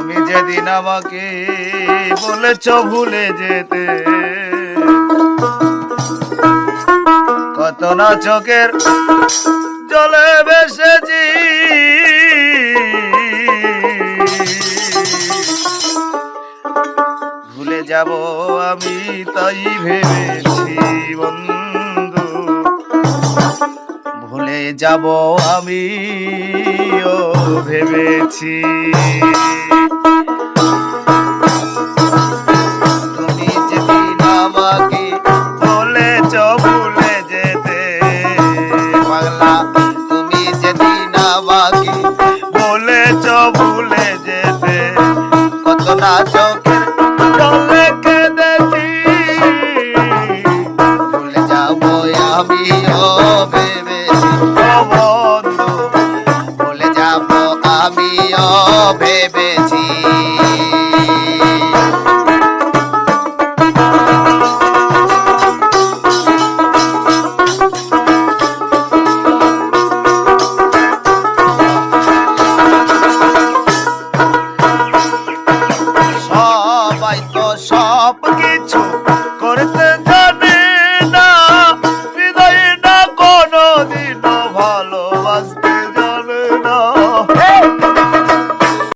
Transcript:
তুমি যেদিন আমাকে বলেছ ভুলে যেতে, কত না চোখের জলে ভেসেছি, ভুলে যাব আমি তাই ভেবেছি বন্ধু, ভুলে যাব আমি ও ভেবেছি। তুমি যেদিন আমাকে বলেছ ভুলে যেতে পাগলা, তুমি যেদিন আমাকে বলেছ ভুলে যেতে, কত না চোখের জলে কেঁদেছি, ভুলে যাব আমি ও ভেবেছি ও বন্ধু, ভুলে যাব আমি ও ভেবেছি।